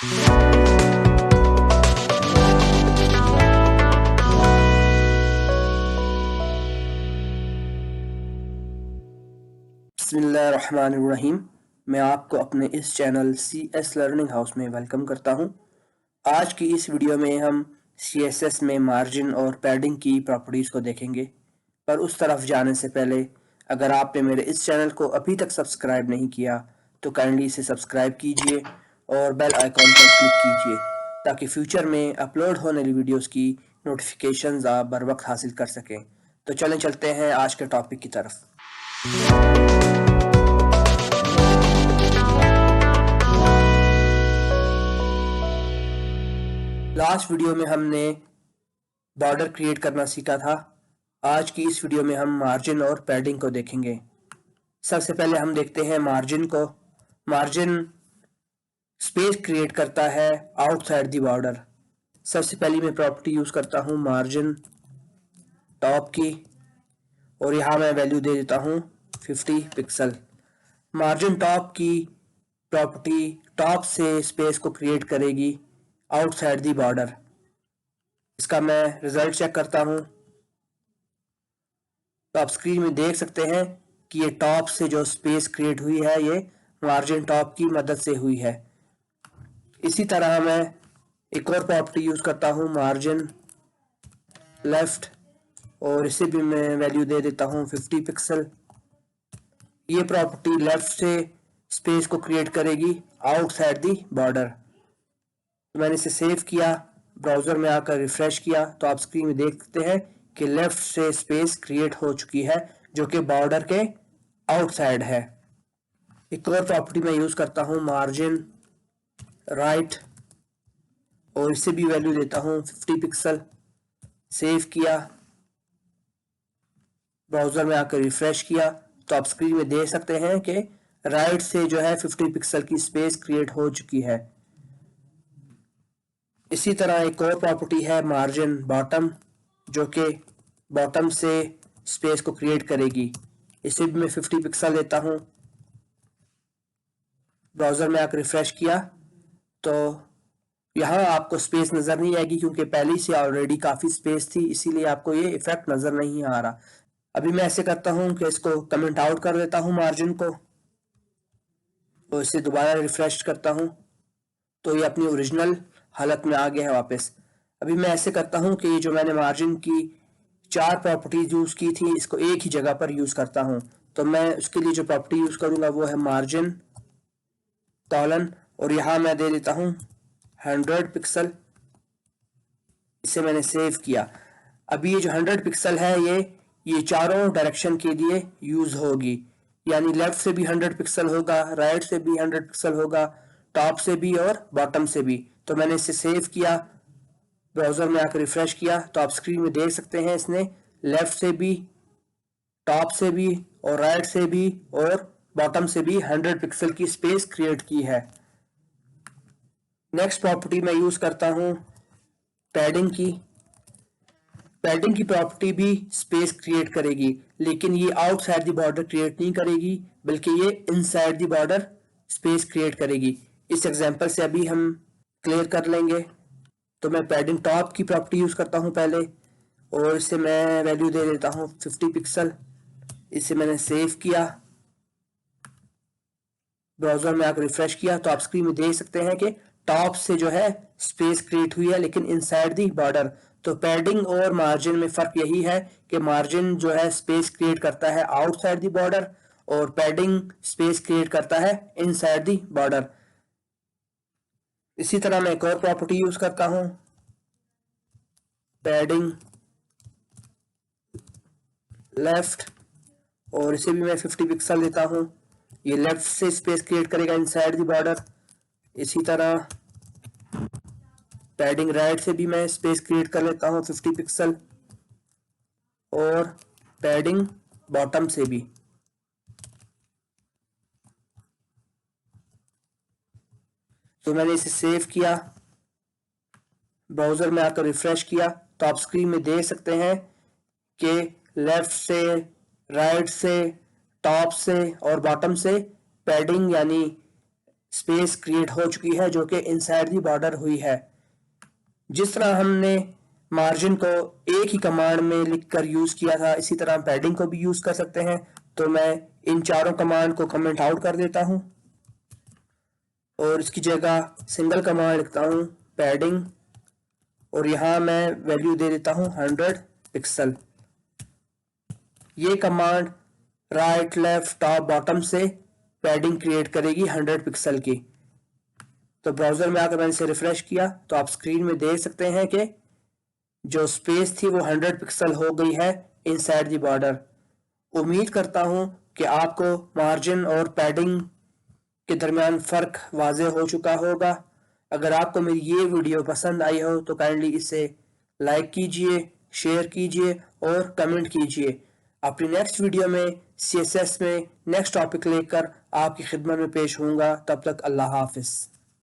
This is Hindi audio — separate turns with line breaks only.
बिस्मिल्लाहिर्रहमानिर्रहीम। मैं आपको अपने इस चैनल CS लर्निंग हाउस में वेलकम करता हूं। आज की इस वीडियो में हम CSS में मार्जिन और पैडिंग की प्रॉपर्टीज़ को देखेंगे, पर उस तरफ जाने से पहले अगर आपने मेरे इस चैनल को अभी तक सब्सक्राइब नहीं किया तो काइंडली इसे सब्सक्राइब कीजिए और बेल आइकॉन पर क्लिक कीजिए ताकि फ्यूचर में अपलोड होने वाली वीडियोस की नोटिफिकेशंस आप बर वक्त हासिल कर सकें। तो चलते हैं आज के टॉपिक की तरफ। लास्ट वीडियो में हमने बॉर्डर क्रिएट करना सीखा था। आज की इस वीडियो में हम मार्जिन और पैडिंग को देखेंगे। सबसे पहले हम देखते हैं मार्जिन को। मार्जिन स्पेस क्रिएट करता है आउटसाइड द बॉर्डर। सबसे पहली मैं प्रॉपर्टी यूज करता हूँ मार्जिन टॉप की, और यहाँ मैं वैल्यू दे देता हूँ 50 पिक्सल। मार्जिन टॉप की प्रॉपर्टी टॉप से स्पेस को क्रिएट करेगी आउटसाइड दी बॉर्डर। इसका मैं रिजल्ट चेक करता हूं तो आप स्क्रीन में देख सकते हैं कि ये टॉप से जो स्पेस क्रिएट हुई है ये मार्जिन टॉप की मदद से हुई है। इसी तरह मैं एक और प्रॉपर्टी यूज करता हूं मार्जिन लेफ्ट, और इसे भी मैं वैल्यू दे देता हूं 50 पिक्सल। ये प्रॉपर्टी लेफ्ट से स्पेस को क्रिएट करेगी आउटसाइड दी बॉर्डर। तो मैंने इसे सेव किया, ब्राउजर में आकर रिफ्रेश किया तो आप स्क्रीन में देख सकते हैं कि लेफ्ट से स्पेस क्रिएट हो चुकी है जो कि बॉर्डर के आउटसाइड है। एक और प्रॉपर्टी मैं यूज करता हूं मार्जिन राइट, और इसे भी वैल्यू देता हूं 50 पिक्सल। सेव किया, ब्राउजर में आकर रिफ्रेश किया तो आप स्क्रीन में देख सकते हैं कि राइट से जो है 50 पिक्सल की स्पेस क्रिएट हो चुकी है। इसी तरह एक और प्रॉपर्टी है मार्जिन बॉटम, जो कि बॉटम से स्पेस को क्रिएट करेगी। इसे भी मैं 50 पिक्सल देता हूं। ब्राउजर में आकर रिफ्रेश किया तो यहाँ आपको स्पेस नजर नहीं आएगी क्योंकि पहले से ऑलरेडी काफी स्पेस थी, इसीलिए आपको ये इफेक्ट नजर नहीं आ रहा। अभी मैं ऐसे करता हूं कि इसको कमेंट आउट कर देता हूं मार्जिन को, तो इसे दोबारा रिफ्रेश करता हूं तो ये अपनी ओरिजिनल हालत में आ गया है वापस। अभी मैं ऐसे करता हूं कि जो मैंने मार्जिन की 4 प्रॉपर्टीज यूज की थी इसको एक ही जगह पर यूज करता हूं। तो मैं उसके लिए जो प्रॉपर्टी यूज करूंगा वो है मार्जिन कॉलन, और यहां मैं दे देता हूं 100 पिक्सल। इसे मैंने सेव किया। अभी ये जो 100 पिक्सल है ये चारों डायरेक्शन के लिए यूज होगी, यानी लेफ्ट से भी 100 पिक्सल होगा, राइट से भी 100 पिक्सल होगा, टॉप से भी और बॉटम से भी। तो मैंने इसे सेव किया, ब्राउजर में आकर रिफ्रेश किया तो आप स्क्रीन में देख सकते हैं इसने लेफ्ट से भी, टॉप से भी और राइट से भी और बॉटम से भी 100 पिक्सल की स्पेस क्रिएट की है। नेक्स्ट प्रॉपर्टी मैं यूज करता हूं पैडिंग की। पैडिंग की प्रॉपर्टी भी स्पेस क्रिएट करेगी, लेकिन ये आउटसाइड द बॉर्डर क्रिएट नहीं करेगी बल्कि ये inside the border space create करेगी। इस एग्जांपल से अभी हम क्लियर कर लेंगे। तो मैं पैडिंग टॉप की प्रॉपर्टी यूज करता हूं पहले, और इसे मैं वैल्यू दे देता हूं 50 पिक्सल। इसे मैंने सेव किया, ब्राउजर में आकर रिफ्रेश किया तो आप स्क्रीन में देख सकते हैं कि टॉप से जो है स्पेस क्रिएट हुई है लेकिन इनसाइड दी बॉर्डर। तो पैडिंग और मार्जिन में फर्क यही है कि मार्जिन जो है स्पेस क्रिएट करता है आउटसाइड दी बॉर्डर और पैडिंग स्पेस क्रिएट करता है इनसाइड दी बॉर्डर। इसी तरह मैं एक और प्रॉपर्टी यूज करता हूं पैडिंग लेफ्ट, और इसे भी मैं 50 पिक्सल देता हूं। ये लेफ्ट से स्पेस क्रिएट करेगा इनसाइड द बॉर्डर। इसी तरह पैडिंग राइट से भी मैं स्पेस क्रिएट कर लेता हूं 50 पिक्सल, और पैडिंग बॉटम से भी। तो मैंने इसे सेव किया, ब्राउजर में आकर रिफ्रेश किया तो आप स्क्रीन में देख सकते हैं कि लेफ्ट से, राइट से, टॉप से और बॉटम से पैडिंग यानी स्पेस क्रिएट हो चुकी है जो कि इनसाइड दी बॉर्डर हुई है। जिस तरह हमने मार्जिन को एक ही कमांड में लिखकर यूज किया था, इसी तरह पैडिंग को भी यूज कर सकते हैं। तो मैं इन चारों कमांड को कमेंट आउट कर देता हूं और इसकी जगह सिंगल कमांड लिखता हूं पैडिंग, और यहां मैं वैल्यू दे देता हूं 100 पिक्सल। ये command right left top bottom से पैडिंग क्रिएट करेगी 100 पिक्सल की। तो ब्राउजर में आकर मैंने इसे रिफ्रेश किया तो आप स्क्रीन में देख सकते हैं कि जो स्पेस थी वो 100 पिक्सल हो गई है इनसाइड द बॉर्डर। उम्मीद करता हूं कि आपको मार्जिन और पैडिंग के दरमियान फ़र्क वाज़ेह हो चुका होगा। अगर आपको मेरी ये वीडियो पसंद आई हो तो काइंडली इसे लाइक कीजिए, शेयर कीजिए और कमेंट कीजिए। अपनी नेक्स्ट वीडियो में CSS में नेक्स्ट टॉपिक लेकर आपकी खिदमत में पेश होऊंगा। तब तक अल्लाह हाफिज़।